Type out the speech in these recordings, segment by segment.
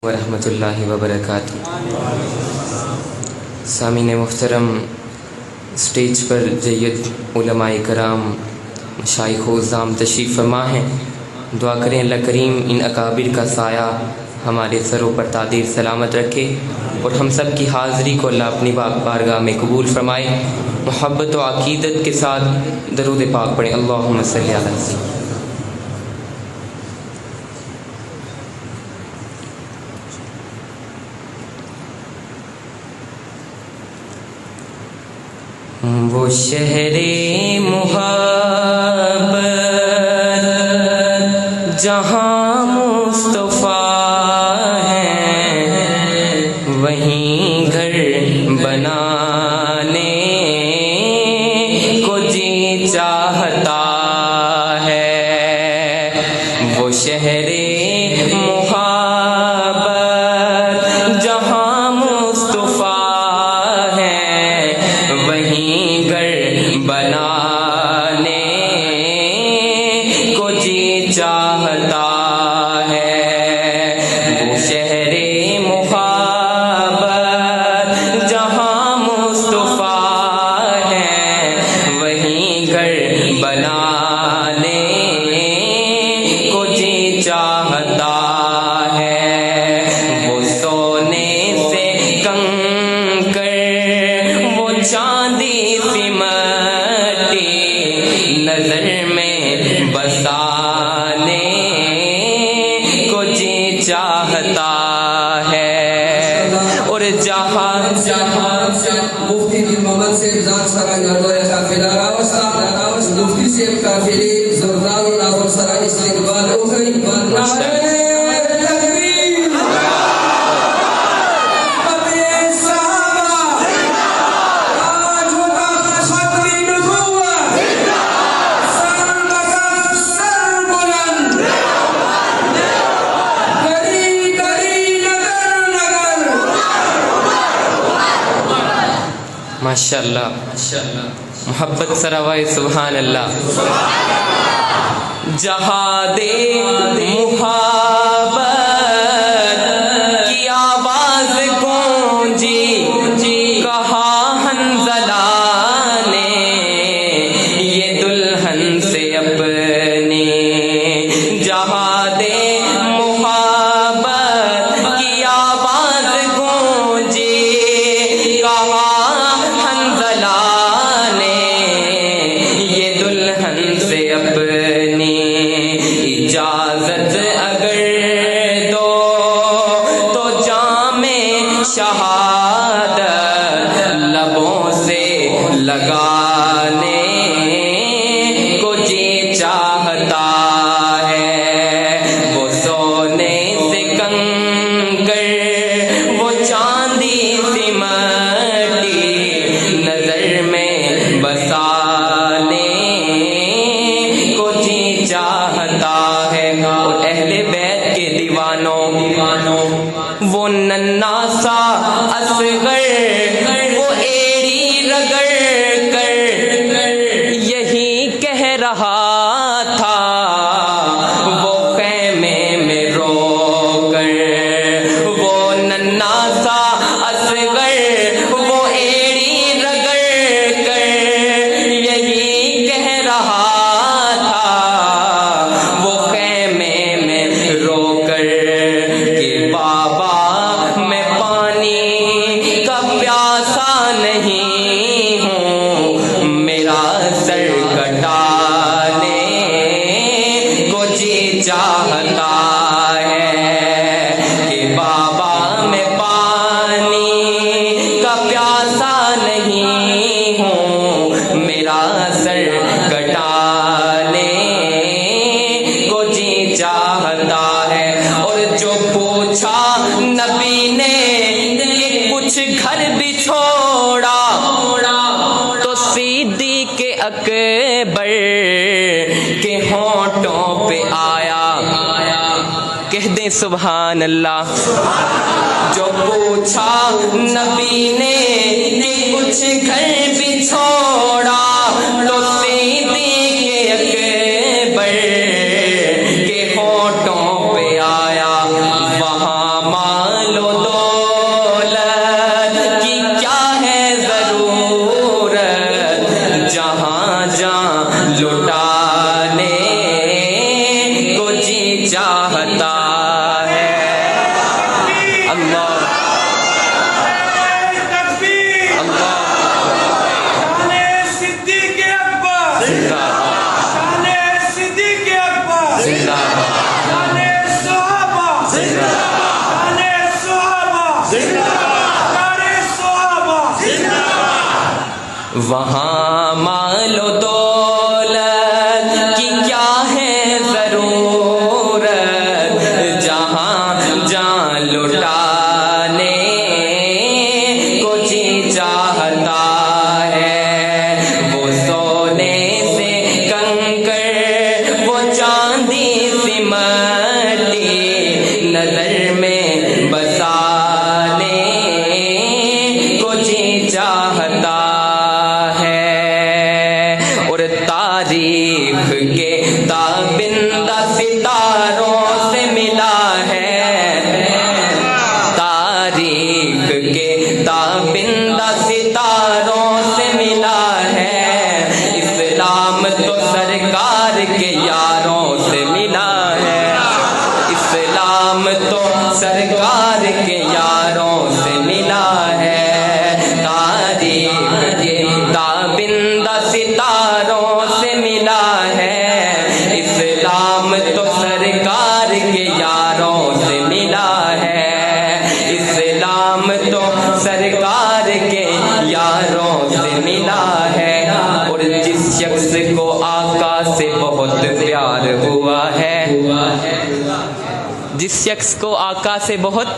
ورحمۃ اللہ وبرکاتہ۔ سامعین محترم، اسٹیج پر جید علماء کرام، مشائخ و عظام تشریف فرما ہیں۔ دعا کریں اللہ کریم ان اکابر کا سایہ ہمارے سروں پر تعدیر سلامت رکھے اور ہم سب کی حاضری کو اللہ اپنی بارگاہ میں قبول فرمائے۔ محبت و عقیدت کے ساتھ درود پاک پڑھیں، اللہم صلی علی سیدنا۔ وہ شہر محبت جہاں مصطفیٰ ہے، وہیں گھر بنانے کو جی چاہتا ہے۔ وہ شہر محبت جہاں مصطفیٰ ہے، وہیں بنانے کو جی چاہتا ہے۔ وہ شہر محبت جہاں مصطفیٰ ہے، وہیں گھر بنانے کو جی چاہتا ہے۔ وہ سونے سے کنکر، وہ چاندی نظر میں بسانے کو جی چاہتا ہے۔ اور جہاں مفتی دین محمد سے ذات سرائے نردوی قافلہ راوستہ مفتی سے قافلے زردار ناظر سرائے استقبال اوکھئی نعرہ ماشاءاللہ محبت سراوائے سبحان اللہ۔ جہاد محبت کی آواز گونجی، کہا حنظلہ نے یہ دلہن سے اپنی۔ جہاد محبت کی آواز گونجی، کہا اپنی اجازت اگر دو تو جام شہادت لبوں سے لگانے کو جی چاہتا ہے۔ وہ سونے سے کنکر، وہ چاندی سی مٹی نظر میں بسانے چاہتا ہے۔ اور اہل بیت کے دیوانوں، وہ ننھا سا اصغر، وہ ایڑی رگڑ کر یہی کہہ رہا تھا، وہ خیمے میں رو کر۔ وہ ننھا سا اصغر، وہ ایڑی رگڑ کر یہی کہہ رہا کہ بابا میں پانی کا پیاسا نہیں ہوں، میرا سر کٹانے کو جی چاہتا ہے۔ کہ بابا میں پانی کا پیاسا نہیں ہوں، میرا سر کٹانے کو جی چاہتا ہے۔ اور جو پوچھا نبی نے کہ کچھ گھر بھی چھوڑا، تو صدیق اکبر کے ہونٹوں پہ آیا، کہہ دیں سبحان اللہ۔ جو پوچھا نبی نے کہ کچھ گھر بھی چھوڑا، تو صدیق اکبر کے ہونٹوں پہ آیا، وہاں مال و دولت کی کیا ہے ضرورت، جہاں جان لٹانے کو جی چاہتا ہے، وہ سونے سے کنکر وہ چاندی سی مٹی نظر میں بسانے کو جی چاہتا ہے، اور تاریخ کے تابندہ ستاروں سے ملا ہے، تاریخ کے تابندہ ستاروں سے ملا ہے، اسلام تو سرکار کے یاروں سے ملا ہے، اسلام تو سرکار کے یاروں سے ملا ہے، تاریخ کے تابندہ ستاروں سے ملا ہے، اسلام تو سرکار کے یاروں سے ملا ہے، اسلام تو سرکار کے یاروں سے ملا ہے، اور جس شخص کو آقا سے بہت پیار ہوا ہے، جس شخص کو آقا سے بہت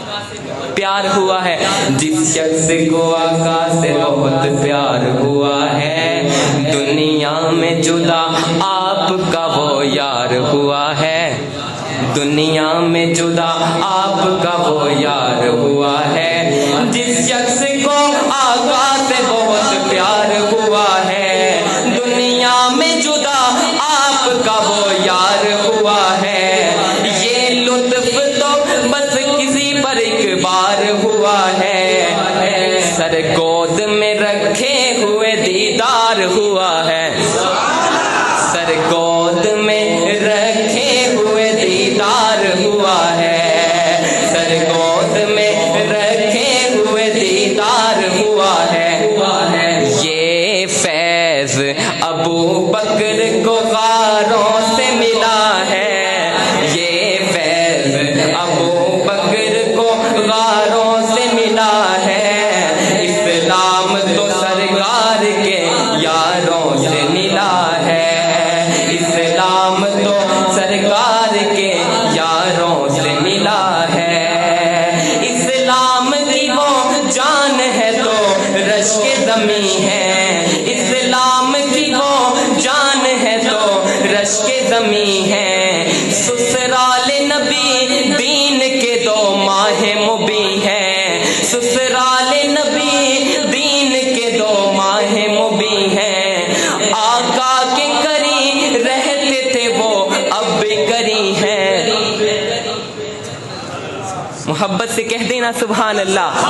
پیار ہوا ہے، جس شخص کو آقا سے بہت پیار ہوا ہے، دنیا میں جدا آپ کا وہ یار ہوا ہے، دنیا میں جدا آپ کا وہ یار ہوا ہے، جس شخص کو آقا سے بہت پیار ہوا ہے، دنیا میں جدا آپ کا وہ یار ہوا ہے، یہ لطف تو بس کسی پر ایک بار ہوا ہے، سر گود میں رکھے ہوئے دیدار ہوا ہے، سر گود میں رکھے ہوئے دیدار ہوا ہے، سر گود میں رکھے ہوئے دیدار ہوا ہے، یہ فیض ابو بکر کو غاروں سے ملا ہے، یہ فیض ابو بکر کو غاروں سے ملا ہے، اسلام تو سرکار کے یاروں سے ملا ہے، اسلام تو سرکار کے یاروں سے ملا ہے، اسلام کی وہ جان ہے تو رشک زمیں ہے، اسلام کی وہ جان ہے تو رشک زمیں ہے، سسرال نبی دین کے دو ماہ مبیں ہیں، سسرال نبی دین کے دو ماہ مبیں ہیں، آقا کے کری رہتے تھے وہ اب بھی کری ہیں، محبت سے کہہ دینا سبحان اللہ،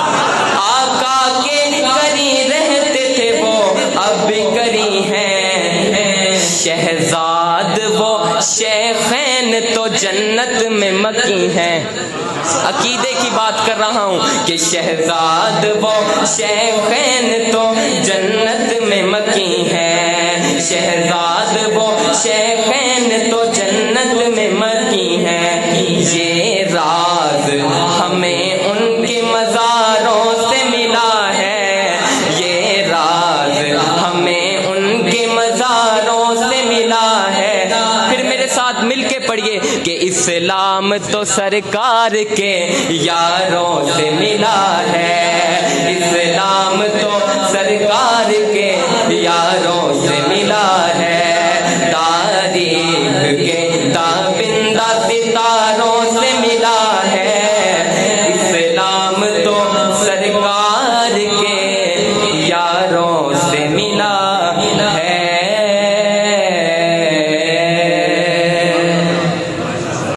آقا کے کری رہتے تھے وہ اب بھی کری ہیں، شہزاد وہ شیخین تو جنت میں مکی ہیں، عقیدے کی بات کر رہا ہوں کہ شہزاد وہ شیخین تو جنت میں مکی ہیں، شہزاد وہ شیخین تو جنت میں مکی ہیں، یہ راز ہمیں ان کے مزاروں سے ملا ہے، یہ راز ہمیں ان کے مزاروں سے ملا ہے، پھر میرے ساتھ مل کے پڑھیے کہ اسلام تو سرکار کے یاروں سے ملا ہے، اسلام تو سرکار کے یاروں سے ملا